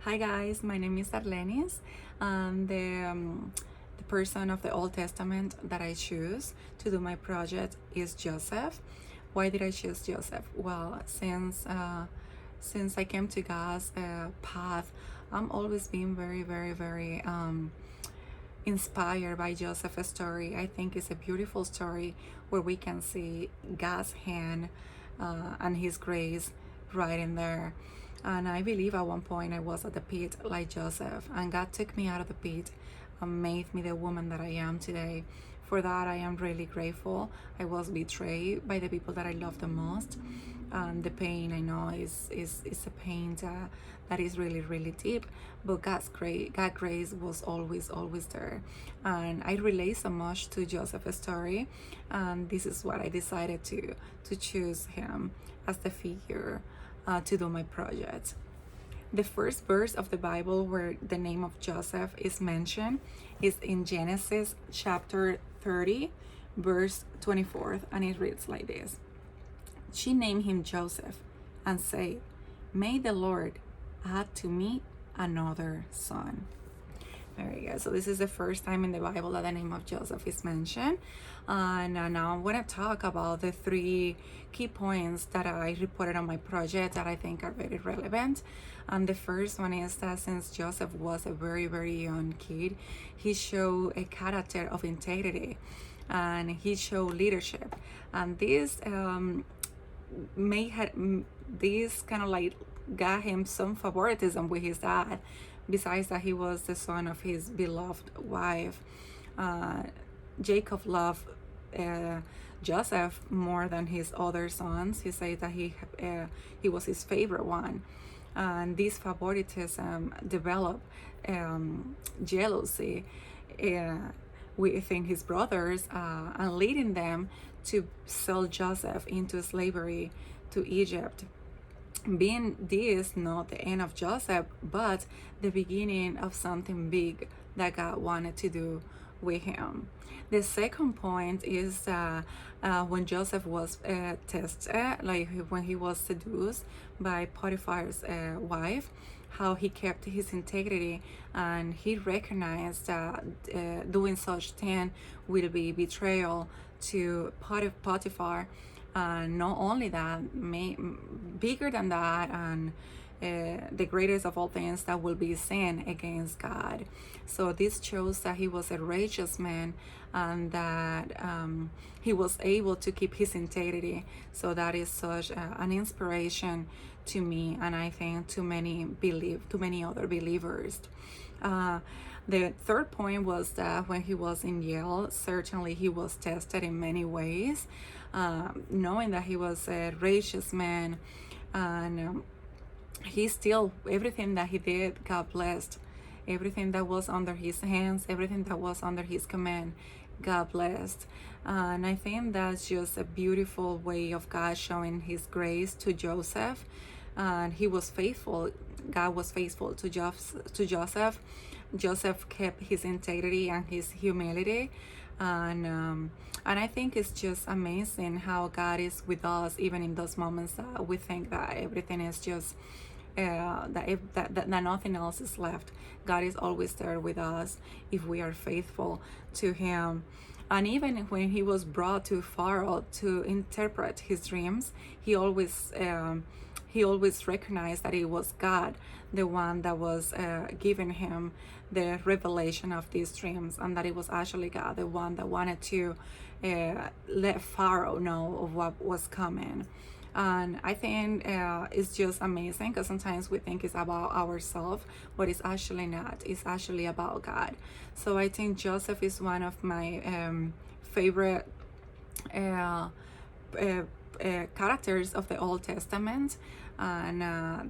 Hi guys, my name is Arlenis. The person of the Old Testament that I choose to do my project is Joseph. Why did I choose Joseph? Well, since I came to God's path, I'm always been very inspired by Joseph's story. I think it's a beautiful story where we can see God's hand and His grace right in there. And I believe at one point I was at the pit like Joseph, and God took me out of the pit and made me the woman that I am today. For that, I am really grateful. I was betrayed by the people that I love the most. The pain I know is a pain that is really deep, but God's grace was always there, and I relate so much to Joseph's story, and this is what I decided to choose him as the figure to do my project. The first verse of the Bible where the name of Joseph is mentioned is in Genesis chapter 30, verse 24, and it reads like this. She named him Joseph and said, "May the Lord add to me another son." There you go. So this is the first time in the Bible that the name of Joseph is mentioned. And now I'm going to talk about the 3 key points that I reported on my project that I think are very relevant. And the first one is that since Joseph was a very young kid, he showed a character of integrity and he showed leadership. And this this kind of like got him some favoritism with his dad. Besides that, he was the son of his beloved wife. Jacob loved Joseph more than his other sons. He said that he was his favorite one, and this favoritism developed jealousy within his brothers, and leading them to sell Joseph into slavery to Egypt. Being this not the end of Joseph, but the beginning of something big that God wanted to do with him. The second point is when Joseph was tested, like when he was seduced by Potiphar's wife, how he kept his integrity, and he recognized that doing such thing will be betrayal to Potiphar. Not only that, bigger than that, and the greatest of all things, that will be sin against God. So this shows that he was a righteous man, and that he was able to keep his integrity. So that is such an inspiration to me, and I think to many other believers. The third point was that when he was in Yale, certainly he was tested in many ways, knowing that he was a righteous man, and he still, everything that he did, God blessed. Everything that was under his hands, everything that was under his command, God blessed. And I think that's just a beautiful way of God showing his grace to Joseph. And he was faithful. God was faithful to Joseph. Joseph kept his integrity and his humility, and I think it's just amazing how God is with us even in those moments that we think that everything is just that nothing else is left. God is always there with us if we are faithful to Him. And even when he was brought to Pharaoh to interpret his dreams, he always recognized that it was God, the one that was giving him the revelation of these dreams, and that it was actually God, the one that wanted to let Pharaoh know of what was coming. And I think it's just amazing, because sometimes we think it's about ourselves, but it's actually not. It's actually about God. So I think Joseph is one of my favorite characters of the Old Testament, and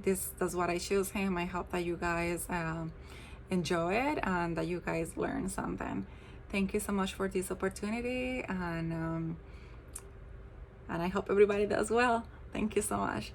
that's what I choose him. I hope that you guys enjoy it and that you guys learn something. Thank you so much for this opportunity, and I hope everybody does well. Thank you so much.